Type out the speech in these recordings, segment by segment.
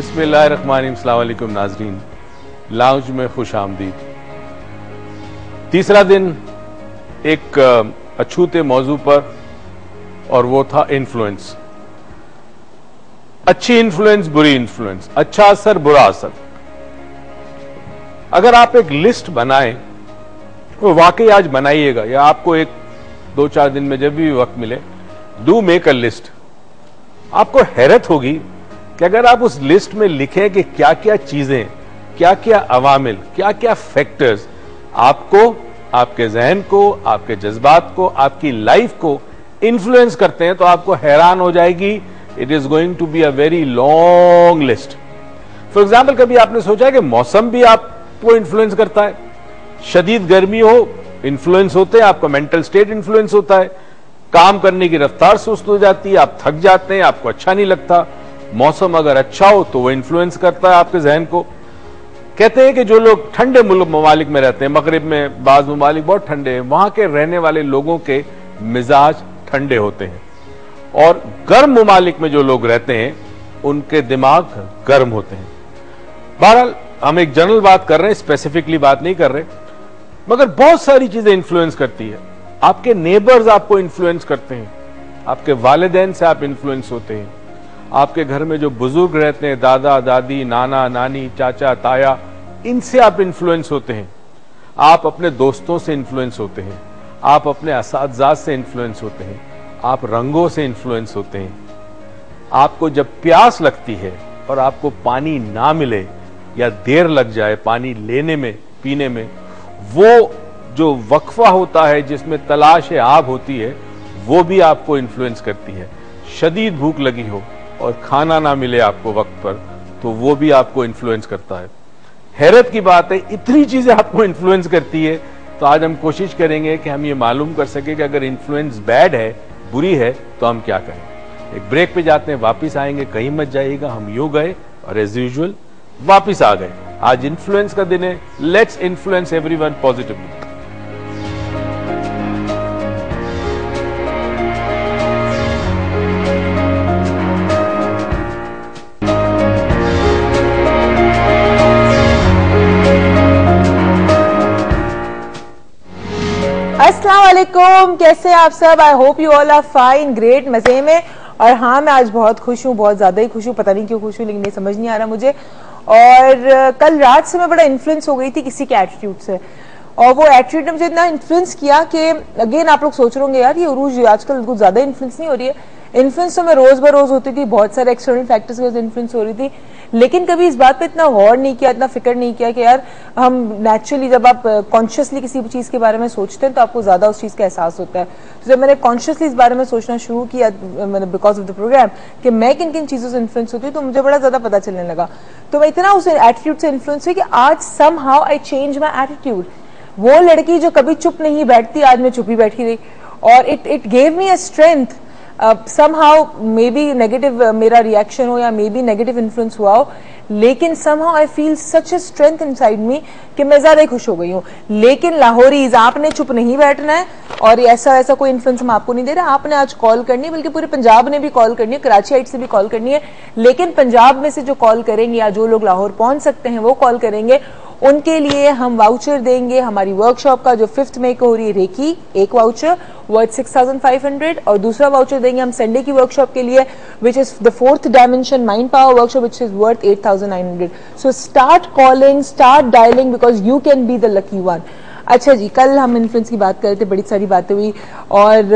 بسم اللہ الرحمن الرحیم. السلام علیکم ناظرین, لاؤنج میں خوش آمدید. تیسرا دن ایک اچھوتے موضوع پر, اور وہ تھا انفلوئنس. اچھی انفلوئنس, بری انفلوئنس, اچھا اثر, برا اثر. اگر آپ ایک لسٹ بنائیں, وہ واقعی آج بنائیے گا یا آپ کو ایک 2-4 دن میں جب بھی وقت ملے, ڈو میک اے لسٹ. آپ کو حیرت ہوگی کہ اگر آپ اس لسٹ میں لکھیں کہ کیا کیا چیزیں, کیا کیا عوامل, کیا کیا فیکٹرز آپ کو, آپ کے ذہن کو, آپ کے جذبات کو, آپ کی لائف کو انفلوئنس کرتے ہیں, تو آپ کو حیران ہو جائے گی. It is going to be a very long list. For example, کبھی آپ نے سوچا کہ موسم بھی آپ کو انفلوئنس کرتا ہے؟ شدید گرمی ہو, انفلوئنس ہوتے ہیں, آپ کا مینٹل سٹیٹ انفلوئنس ہوتا ہے, کام کرنے کی رفتار سست ہو جاتی ہے, آپ تھک جاتے ہیں, آپ کو اچھا نہیں لگتا. موسم اگر اچھا ہو تو وہ انفلوئنس کرتا ہے آپ کے ذہن کو. کہتے ہیں کہ جو لوگ ٹھنڈے ممالک میں رہتے ہیں, مغرب میں بعض ممالک بہت ٹھنڈے ہیں, وہاں کے رہنے والے لوگوں کے مزاج ٹھنڈے ہوتے ہیں, اور گرم ممالک میں جو لوگ رہتے ہیں ان کے دماغ گرم ہوتے ہیں. بہرحال ہم ایک جنرل بات کر رہے ہیں, اسپیسیفکلی بات نہیں کر رہے, مگر بہت ساری چیزیں انفلوئنس کرتی ہے. آپ کے نیبرز آپ کو انفلوئنس کرتے ہیں, آپ کے والدین سے آپ انفلوئنس ہوتے ہیں, آپ کے گھر میں جو بزرگ رہتے ہیں, دادا دادی, نانا نانی, چاچا تایا, ان سے آپ انفلوئنس ہوتے ہیں. آپ اپنے دوستوں سے انفلوئنس ہوتے ہیں, آپ اپنے اساتذہ سے انفلوئنس ہوتے ہیں, آپ رنگوں سے انفلوئنس ہوتے ہیں. آپ کو جب پیاس لگتی ہے اور آپ کو پانی نہ ملے یا دیر لگ جائے پانی لینے میں, پینے میں, وہ جو وقفہ ہوتا ہے جس میں تلاش آب ہوتی ہے, وہ بھی آپ کو انفلوئنس کرتی ہے. شدید بھوک لگی ہو اور کھانا نہ ملے آپ کو وقت پر, تو وہ بھی آپ کو انفلوئنس کرتا ہے. حیرت کی بات ہے, اتنی چیزیں آپ کو انفلوئنس کرتی ہے. تو آج ہم کوشش کریں گے کہ ہم یہ معلوم کر سکیں کہ اگر انفلوئنس بیڈ ہے, بری ہے, تو ہم کیا کریں. ایک بریک پہ جاتے ہیں, واپس آئیں گے, کہیں مت جائیے گا. ہم یوں گئے اور ایز یوزول واپس آ گئے. آج انفلوئنس کا دن ہے. Let's influence everyone positively. السلام علیکم, کیسے آپ سب؟ I hope you all are fine, great, مزے میں. اور ہاں, میں آج بہت خوش ہوں, بہت زیادہ ہی خوش ہوں. پتہ نہیں کیوں خوش ہوں, لیکن یہ سمجھ نہیں آ رہا مجھے. اور کل رات سے میں بڑا انفلوئنس ہو گئی تھی کسی کے ایٹیٹیوڈ سے, اور وہ ایٹیٹیوڈ نے مجھے اتنا انفلوئنس کیا کہ اگین آپ لوگ سوچ رہے ہوں گے یار یہ عروج آج کل کچھ زیادہ انفلوئنس نہیں ہو رہی ہے. انفلوئنس تو میں روز بروز ہوتی تھی, بہت سارے ایکسٹرنل فیکٹرز کی وجہ سے انفلوئنس ہو رہی تھی, لیکن کبھی اس بات پہ اتنا غور نہیں کیا, اتنا فکر نہیں کیا کہ یار ہم نیچرلی جب آپ کانشیسلی کسی چیز کے بارے میں سوچتے ہیں تو آپ کو زیادہ اس چیز کا احساس ہوتا ہے. تو جب میں نے کانشیسلی اس بارے میں سوچنا شروع کیا بیکاز آف دا پروگرام کہ میں کن کن چیزوں سے انفلوئنس ہوتی ہوں, تو مجھے بڑا زیادہ پتا چلنے لگا. تو میں اتنا اس ایٹیٹیوڈ سے انفلوئنس ہوئی کہ آج some how I change my attitude. وہ لڑکی جو کبھی چپ نہیں بیٹھتی, آج میں چپ ہی بیٹھی رہی, اور it gave me a strength. Somehow maybe negative میرا ریئیکشن ہو یا مے بی نیگیٹو انفلوئنس ہوا ہو, لیکن somehow I feel such a strength inside me کہ میں زیادہ ہی خوش ہو گئی ہوں. لیکن لاہوریز, آپ نے چپ نہیں بیٹھنا ہے, اور ایسا کوئی انفلوئنس ہم آپ کو نہیں دے رہے. آپ نے آج کال کرنی ہے, بلکہ پورے پنجاب نے بھی کال کرنی ہے, کراچی آئٹ سے بھی کال کرنی ہے, لیکن پنجاب میں سے جو کال کریں گے یا جو لوگ لاہور پہنچ سکتے ہیں وہ کال کریں گے, ان کے لیے ہم واؤچر دیں گے. ہماری ورک شاپ کا جو 5 مئی کو ہو رہی ہے ریکی, ایک واؤچر ورتھ 6500, اور دوسرا واؤچر دیں گے ہم سنڈے کی ورک شاپ کے لیے which is the 4th dimension mind power workshop which is worth 8900. So start calling, start dialing, because you can be the lucky one. اچھا جی, کل ہم انفلوئنس کی بات کر رہے تھے, بڑی ساری باتیں ہوئی, اور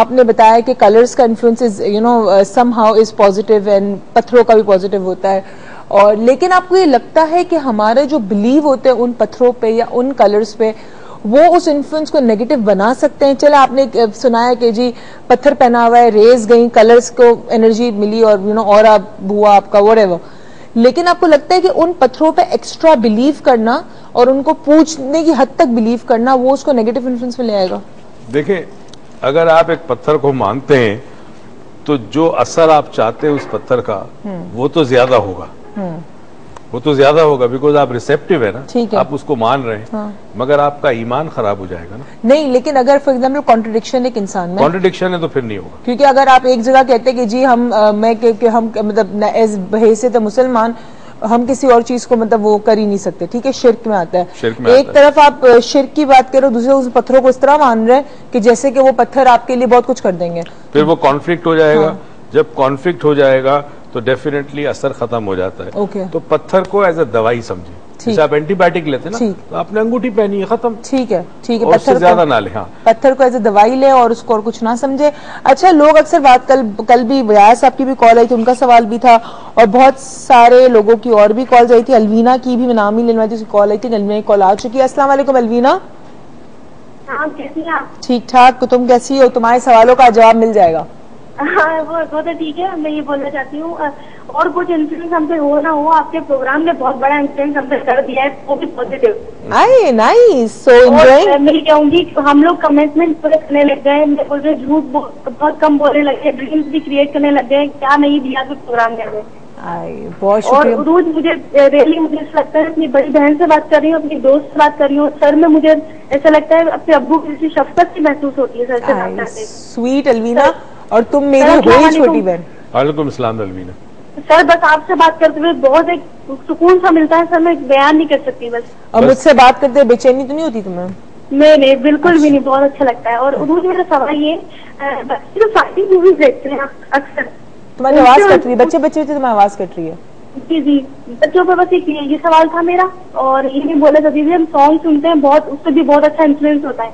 آپ نے بتایا کہ کلرز کا influence is some how is positive, and پتھروں کا بھی پازیٹیو ہوتا ہے. اور لیکن آپ کو یہ لگتا ہے کہ ہمارے جو بلیو ہوتے ہیں ان پتھروں پہ یا ان کلرز پہ, وہ اس انفلوئنس کو نیگیٹو بنا سکتے ہیں؟ چلے آپ نے سنایا کہ جی پتھر پہنا ہوا ہے, ریز گئیں, کلرز کو انرجی ملی, اور اور ہوا آپ کا وٹ ایور, لیکن آپ کو لگتا ہے کہ ان پتھروں پہ ایکسٹرا بلیو کرنا اور ان کو پوچھنے کی حد تک بلیو کرنا وہ اس کو نیگیٹو انفلوئنس میں لے آئے گا؟ دیکھیں, اگر آپ ایک پتھر کو مانتے ہیں تو جو اثر آپ چاہتے ہیں اس پتھر کا وہ تو زیادہ ہوگا, وہ تو زیادہ ہوگا, بیکاز آپ ریسیپٹیو ہے نا, آپ اس کو مان رہے ہیں, مگر آپ کا ایمان خراب ہو جائے گا نا. نہیں, لیکن اگر فار ایگزامپل کانٹرڈکشن ایک انسان میں, کانٹرڈکشن ہے تو پھر نہیں ہوگا. کیونکہ اگر آپ ایک جگہ کہتے کہ جی ہم مطلب ایز بحیثیت مسلمان ہم کسی اور چیز کو مطلب وہ کر ہی نہیں سکتے. ٹھیک ہے, شرک میں آتا ہے. شرک میں ایک طرف آپ شرک کی بات کرو, دوسرے اس پتھروں کو اس طرح مان رہے ہیں کہ جیسے کہ وہ پتھر آپ کے لیے بہت کچھ کر دیں گے. پھر وہ کانفلکٹ ہو جائے گا. جب کانفلکٹ ہو جائے گا تو ڈیفینیٹلی اثر ختم ہو جاتا ہے. تو پتھر کو ایز اے دوائی سمجھے. جیسے آپ اینٹی بایوٹک لیتے ہیں نا, تو آپ نے انگوٹھی پہنی ہے, ختم. ٹھیک ہے, ٹھیک ہے, اور اس سے زیادہ نہ لیں. پتھر کو ایز اے دوائی لیں اور اس کو اور کچھ نہ سمجھے. اچھا, لوگ اکثر بات کل بھی ویاس صاحب کی بھی کال آئی تھی, ان کا سوال بھی تھا, اور بہت سارے لوگوں کی اور بھی کالز آئی تھی. الوینا کی بھی میں نام ہی لینے والی تھی, اس کی کال آئی تھی. الوینا کی کال آ چکی ہے. السلام علیکم الوینا. ہاں, کیسی ہیں آپ؟ ٹھیک ٹھاک. تم کیسی ہو؟ تمہارے سوالوں کا جواب مل جائے گا. ہاں, وہ تو ٹھیک ہے. میں یہ بولنا چاہتی ہوں, اور کچھ انفلوئنس ہم سے ہو نہ ہو, آپ کے پروگرام نے بہت بڑا انفلوئنس ہم سے کر دیا ہے, وہ بھی پازیٹیو. نائس, سو انجوائنگ. میں کہوں گی ہم لوگ کمٹمنٹ پورے کرنے لگ گئے. میں بول رہے جھوٹ بہت کم بولنے لگے, ڈریمز بھی کریٹ کرنے لگ گئے. کیا نہیں دیا تو پروگرام میں. بہت اور شکریہ. عروج, مجھے ریئلی مجھے ایسا لگتا ہے اپنی بڑی بہن سے بات کر رہی ہوں, اپنی دوست سے بات کر رہی ہوں. سر میں مجھے ایسا لگتا ہے اپنے ابو کی کسی شفقت کی محسوس ہوتی ہے سر سے. سویٹ الوینا, اور تم میری ہوئی چھوٹی بہن. وعلیکم السلام الوینا. سر بس آپ سے بات کرتے ہوئے بہت ایک سکون سا ملتا ہے سر, میں بیان نہیں کر سکتی بس. اور مجھ سے بات کرتے بے چینی تو نہیں ہوتی تمہیں؟ نہیں, بالکل بھی نہیں, بہت اچھا لگتا ہے. اور عروج, میرا سوال یہ, بچے جو ساری موویز دیکھتے ہیں اکثر, تمہاری آواز کٹ رہی ہے, بچے تمہاری آواز کٹ رہی ہے. جی, بچوں پہ بس یہ سوال تھا میرا. اور یہ بھی بولا تھا دیدی, ہم سانگ سنتے ہیں بہت, اس سے بھی بہت اچھا انفلوئنس ہوتا ہے.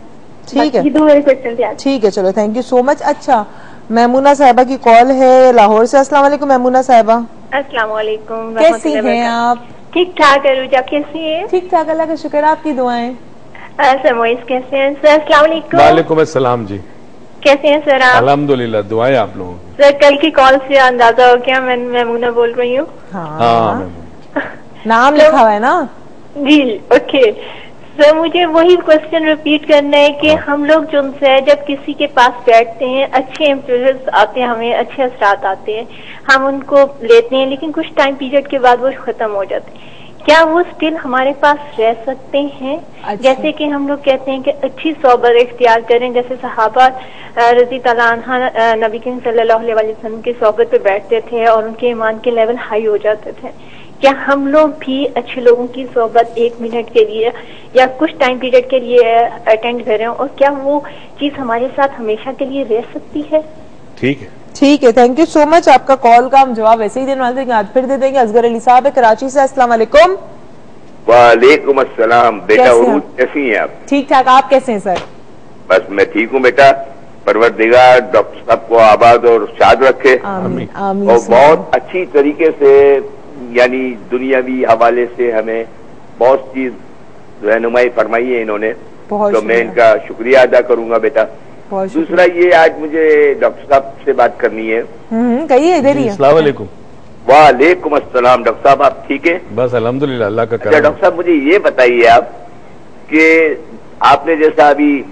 ٹھیک ہے, یہ دو میرے کوشچن تھے. ٹھیک ہے, چلو, تھینک یو سو مچ. اچھا, میمونہ صاحبہ کی کال ہے لاہور سے. السلام علیکم میمونہ صاحبہ. السلام علیکم. کیسی ہیں آپ؟ ٹھیک ٹھاک. عروج, آپ کیسی ہیں؟ ٹھیک ٹھاک, اللہ کا شکر. آپ کی دعائیں. سر موئز کیسے ہیں؟ سر السلام علیکم. وعلیکم السلام. جی کیسے ہیں سر آپ؟ الحمدللہ, دعائیں آپ لوگوں کی. سر کل کی کال سے اندازہ ہو گیا میں میمونہ بول رہی ہوں. ہاں, نام لکھا ہوا ہے نا. جی, اوکے. سر مجھے وہی کوشچن ریپیٹ کرنا ہے کہ ہم لوگ جو سے جب کسی کے پاس بیٹھتے ہیں, اچھے انفلوئنس آتے ہیں, ہمیں اچھے اثرات آتے ہیں, ہم ان کو لیتے ہیں, لیکن کچھ ٹائم پیریڈ کے بعد وہ ختم ہو جاتے ہیں. کیا وہ اسٹل ہمارے پاس رہ سکتے ہیں؟ جیسے کہ ہم لوگ کہتے ہیں کہ اچھی صحبت اختیار کریں, جیسے صحابہ رضی اللہ عنہ نبی کریم صلی اللہ علیہ وسلم کی صحبت پہ بیٹھتے تھے اور ان کے ایمان کے لیول ہائی ہو جاتے تھے. کیا ہم لوگ بھی اچھے لوگوں کی صحبت 1 منٹ کے لیے یا کچھ ٹائم پیریڈ کے لیے اٹینڈ کریں, اور کیا وہ چیز ہمارے ساتھ ہمیشہ کے لیے رہ سکتی ہے؟ ٹھیک ہے, ٹھیک ہے, تھینک یو سو مچ. آپ کا کال کا ہم جواب ایسے ہی دینے والے تھے, آج پھر دے دیں گے. اصغر علی صاحب ہے کراچی سے. السلام علیکم. وعلیکم السلام. بیٹا عروج, کیسی ہیں آپ؟ ٹھیک ٹھاک, آپ کیسے ہیں سر؟ بس میں ٹھیک ہوں بیٹا. پروردگار ڈاکٹر صاحب کو آباد اور شاد رکھے, آمین. اور بہت اچھی طریقے سے, یعنی دنیاوی حوالے سے ہمیں بہت چیز رہنمائی فرمائی ہے انہوں نے, تو میں ان کا شکریہ ادا کروں گا بیٹا. دوسرا یہ, آج مجھے ڈاکٹر صاحب سے بات کرنی ہے. کہیے, ادھر ہی. السلام علیکم. وعلیکم السلام. ڈاکٹر صاحب آپ ٹھیک ہیں؟ بس الحمدللہ, اللہ کا کرم. ڈاکٹر صاحب مجھے یہ بتائیے آپ کہ آپ نے جیسا ابھی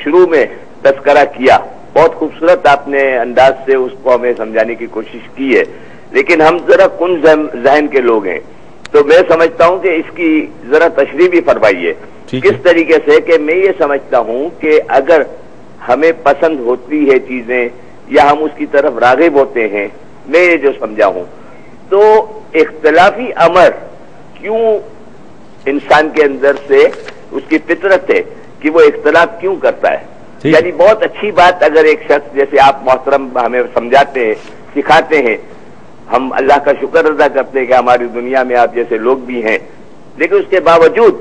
شروع میں تذکرہ کیا, بہت خوبصورت آپ نے انداز سے اس کو ہمیں سمجھانے کی کوشش کی ہے, لیکن ہم ذرا کن ذہن کے لوگ ہیں, تو میں سمجھتا ہوں کہ اس کی ذرا تشریح بھی فرمائیے. کس طریقے سے, کہ میں یہ سمجھتا ہوں کہ اگر ہمیں پسند ہوتی ہے چیزیں یا ہم اس کی طرف راغب ہوتے ہیں, میں یہ جو سمجھا ہوں, تو اختلافی امر کیوں انسان کے اندر سے اس کی فطرت ہے کہ وہ اختلاف کیوں کرتا ہے. یعنی بہت اچھی بات اگر ایک شخص جیسے آپ محترم ہمیں سمجھاتے ہیں, سکھاتے ہیں, ہم اللہ کا شکر ادا کرتے ہیں کہ ہماری دنیا میں آپ جیسے لوگ بھی ہیں, لیکن اس کے باوجود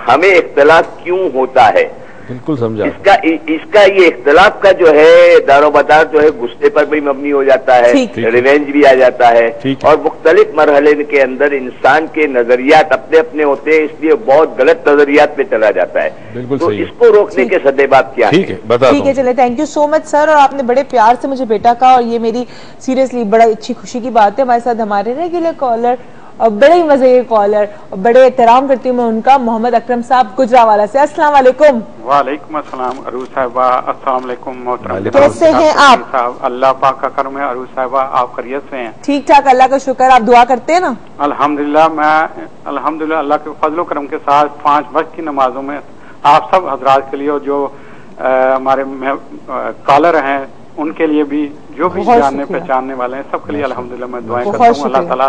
ہمیں اختلاف کیوں ہوتا ہے؟ بالکل سمجھا. اس کا یہ اختلاف کا جو ہے دار و مدار جو ہے غصے پر بھی مبنی ہو جاتا ہے, ریونج بھی آ جاتا ہے, اور مختلف مرحلے کے اندر انسان کے نظریات اپنے اپنے ہوتے ہیں, اس لیے بہت غلط نظریات پہ چلا جاتا ہے. بالکل تو اس کو روکنے کے سدباب کیا ٹھیک ہے, بتا. ٹھیک ہے, چلے, تھینک یو سو مچ سر. اور آپ نے بڑے پیار سے مجھے بیٹا کہا, اور یہ میری سیریسلی بڑا اچھی خوشی کی بات ہے. ہمارے ساتھ ہمارے ریگولر کالر اور بڑے ہی مزے کے کالر, اور بڑے احترام کرتی ہوں میں ان کا, محمد اکرم صاحب گجرانوالہ سے. السلام علیکم. وعلیکم السلام عروج صاحبہ. السلام علیکم محترم. کیسے ہیں آپ؟ اللہ پاک کا کرم ہے عروج صاحبہ, آپ خیریت سے ہیں؟ ٹھیک ٹھاک, اللہ کا شکر. آپ دعا کرتے ہیں نا؟ الحمدللہ. میں الحمدللہ اللہ کے فضل و کرم کے ساتھ 5 وقت کی نمازوں میں آپ سب حضرات کے لیے, اور جو ہمارے کالر ہیں ان کے لیے بھی, جو بھی جاننے پہچاننے والے ہیں, سب کے لیے الحمدللہ میں دعائیں کرتا ہوں. اللہ تعالیٰ